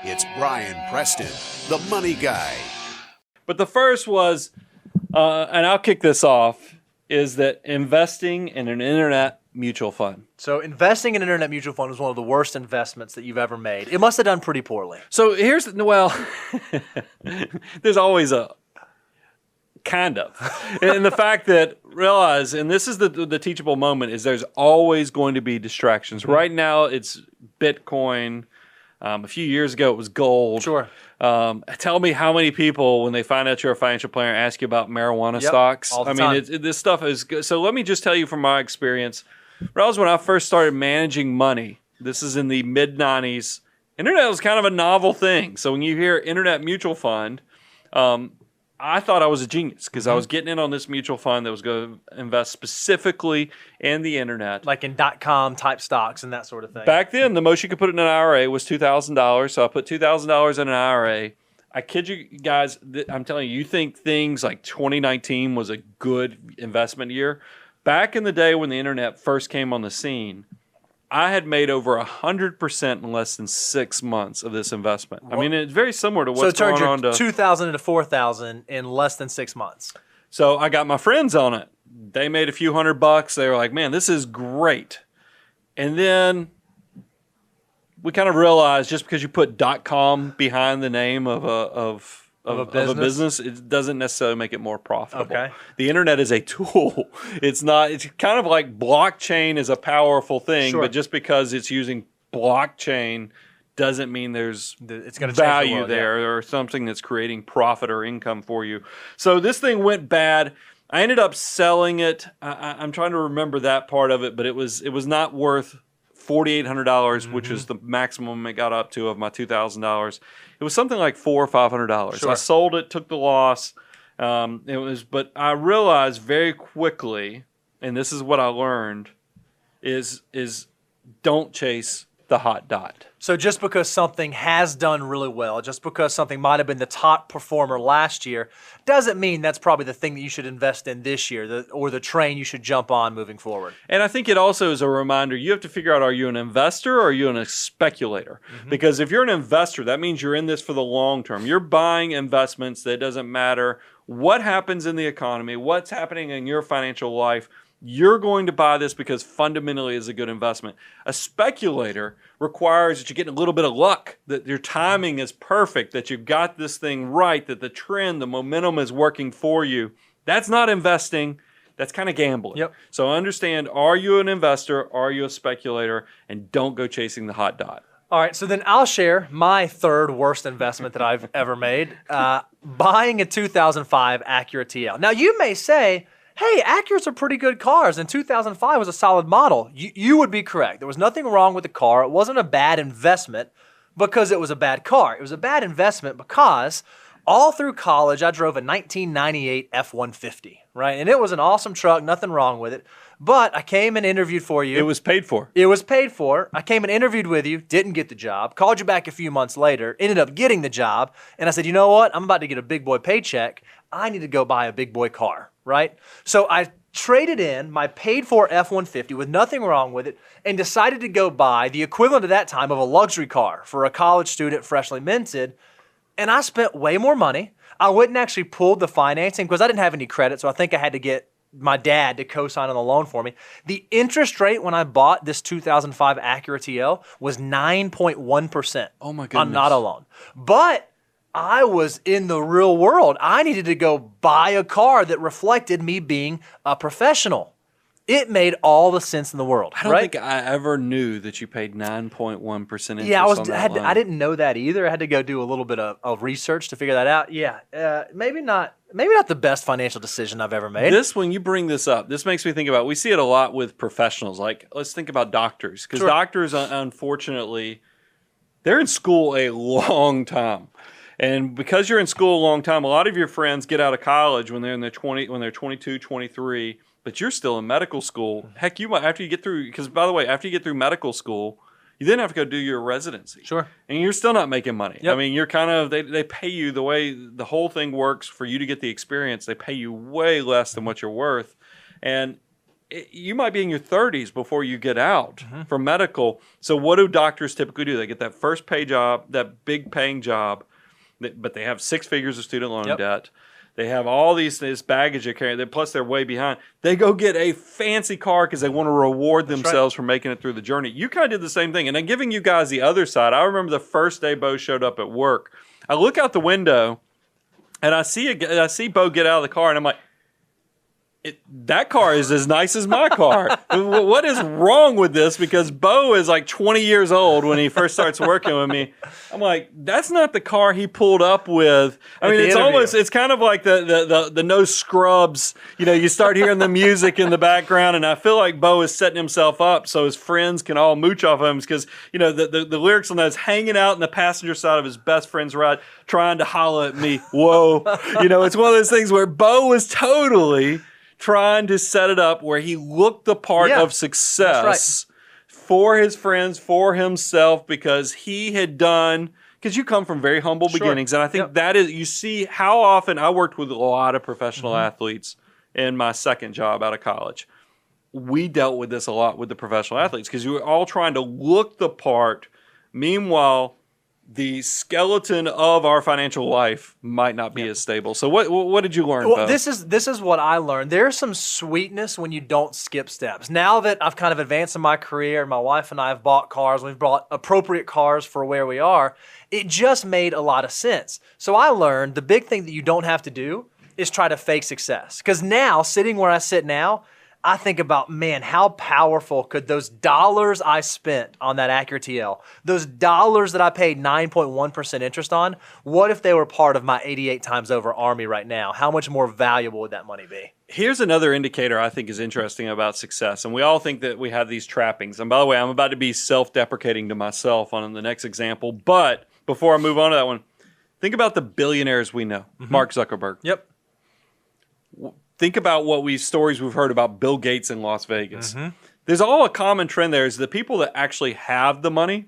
It's Brian Preston, the money guy. But the first was, and I'll kick this off, is that investing in an internet mutual fund. So investing in an internet mutual fund was one of the worst investments that you've ever made. It must have done pretty poorly. So here's, well, there's always a kind of. And the fact that, realize, and this is the teachable moment, is there's always going to be distractions. Right now it's Bitcoin. A few years ago it was gold. Sure. Tell me how many people, when they find out you're a financial planner, ask you about marijuana stocks. All the time. This stuff is good. So let me just tell you from my experience. When I first started managing money, this is in the mid-90s, internet was kind of a novel thing. So when you hear internet mutual fund, I thought I was a genius because I was getting in on this mutual fund that was going to invest specifically in the internet. Like in .com type stocks and that sort of thing. Back then, the most you could put in an IRA was $2,000. So I put $2,000 in an IRA. I kid you guys, I'm telling you, you think things like 2019 was a good investment year. Back in the day when the internet first came on the scene, I had made over 100% in less than 6 months of this investment. I mean, it's very similar to what's going on. So it turned your 2,000 into 4,000 in less than 6 months. So I got my friends on it. They made a few $100. They were like, man, this is great. And then we kind of realized just because you put .com behind the name of a business, it doesn't necessarily make it more profitable. Okay. The internet is a tool. It's kind of like blockchain is a powerful thing, but just because it's using blockchain doesn't mean there's value there or something that's creating profit or income for you. So this thing went bad. I ended up selling it. I'm trying to remember that part of it, but it was not worth $4,800, which is the maximum it got up to of my $2,000. It was something like $400 or $500. Sure. I sold it, took the loss. But I realized very quickly, and this is what I learned, is don't chase the hot dot. So just because something has done really well, just because something might have been the top performer last year, doesn't mean that's probably the thing that you should invest in this year or the train you should jump on moving forward. And I think it also is a reminder, you have to figure out, are you an investor or are you a speculator? Because if you're an investor, that means you're in this for the long term. You're buying investments that doesn't matter what happens in the economy, what's happening in your financial life. You're going to buy this because fundamentally it's a good investment. A speculator requires that you get a little bit of luck, that your timing is perfect, that you've got this thing right, that the trend, the momentum is working for you. That's not investing. That's kind of gambling. Yep. So understand, are you an investor? Are you a speculator? And don't go chasing the hot dot. All right, so then I'll share my third worst investment that I've ever made, buying a 2005 Acura TL. Now, you may say, hey, Acuras are pretty good cars, and 2005 was a solid model. You would be correct. There was nothing wrong with the car. It wasn't a bad investment because it was a bad car. It was a bad investment because all through college, I drove a 1998 F-150, right? And it was an awesome truck, nothing wrong with it. But I came and interviewed for you. It was paid for. It was paid for. I came and interviewed with you, didn't get the job, called you back a few months later, ended up getting the job, and I said, you know what? I'm about to get a big boy paycheck. I need to go buy a big boy car, right? So I traded in my paid-for F-150 with nothing wrong with it and decided to go buy the equivalent at that time of a luxury car for a college student freshly minted, and I spent way more money. I went and actually pulled the financing because I didn't have any credit, so I think I had to get my dad to co-sign on the loan for me. The interest rate when I bought this 2005 Acura TL was 9.1%. Oh my goodness. On not a loan. But I was in the real world. I needed to go buy a car that reflected me being a professional. It made all the sense in the world. I don't think I ever knew that you paid 9.1% interest on that loan. I didn't know that either. I had to go do a little bit of research to figure that out. Yeah, maybe not the best financial decision I've ever made. When you bring this up, this makes me think about, we see it a lot with professionals. Like, let's think about doctors. Because doctors, unfortunately, they're in school a long time. And because you're in school a long time, a lot of your friends get out of college when they're in their 22, 23, but you're still in medical school. Heck, you might, after you get through, because by the way, after you get through medical school, you then have to go do your residency. Sure. And you're still not making money. Yep. I mean, you're kind of, they pay you the way the whole thing works for you to get the experience. They pay you way less than what you're worth. And you might be in your 30s before you get out from medical. So what do doctors typically do? They get that first pay job, that big paying job, but they have 6 figures of student loan debt. They have all this baggage they carry, plus they're way behind. They go get a fancy car because they want to reward themselves for making it through the journey. You kind of did the same thing. And I'm giving you guys the other side. I remember the first day Bo showed up at work. I look out the window, and I see Bo get out of the car, and I'm like, that car is as nice as my car. What is wrong with this? Because Bo is like 20 years old when he first starts working with me. I'm like, that's not the car he pulled up with. I mean, it's kind of like the no scrubs. You know, you start hearing the music in the background, and I feel like Bo is setting himself up so his friends can all mooch off of him because, you know, the lyrics on that is hanging out in the passenger side of his best friend's ride, trying to holler at me. Whoa. You know, it's one of those things where Bo was totally trying to set it up where he looked the part of success for his friends, for himself, because he had done, because you come from very humble beginnings. And I think that is, you see how often I worked with a lot of professional athletes in my second job out of college. We dealt with this a lot with the professional athletes because you were all trying to look the part. Meanwhile, the skeleton of our financial life might not be as stable. So what did you learn, Bo? This is what I learned. There's some sweetness when you don't skip steps. Now that I've kind of advanced in my career, my wife and I have bought cars, we've bought appropriate cars for where we are, it just made a lot of sense. So I learned the big thing that you don't have to do is try to fake success. Because now, sitting where I sit now, I think about, man, how powerful could those dollars I spent on that Acura TL, those dollars that I paid 9.1% interest on, what if they were part of my 88 times over Army right now? How much more valuable would that money be? Here's another indicator I think is interesting about success. And we all think that we have these trappings. And by the way, I'm about to be self-deprecating to myself on the next example. But before I move on to that one, think about the billionaires we know. Mark Zuckerberg. Yep. Think about stories we've heard about Bill Gates in Las Vegas. There's all a common trend there is the people that actually have the money.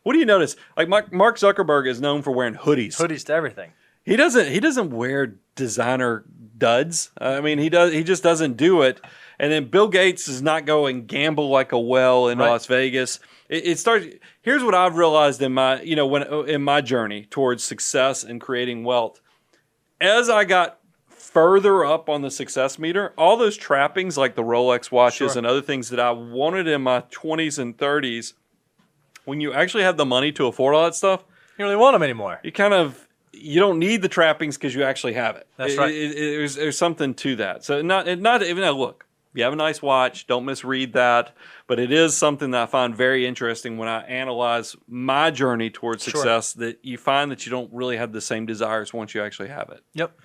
What do you notice? Like Mark Zuckerberg is known for wearing hoodies. Hoodies to everything. He doesn't wear designer duds. I mean, he just doesn't do it. And then Bill Gates does not go and gamble like a whale in Las Vegas. It starts. Here's what I've realized in my journey towards success and creating wealth. As I got further up on the success meter, all those trappings like the Rolex watches and other things that I wanted in my 20s and 30s, when you actually have the money to afford all that stuff, you don't really want them anymore. You don't need the trappings because you actually have it. That's right. There's something to that. So not even look. You have a nice watch. Don't misread that. But it is something that I find very interesting when I analyze my journey towards success, that you find that you don't really have the same desires once you actually have it. Yep.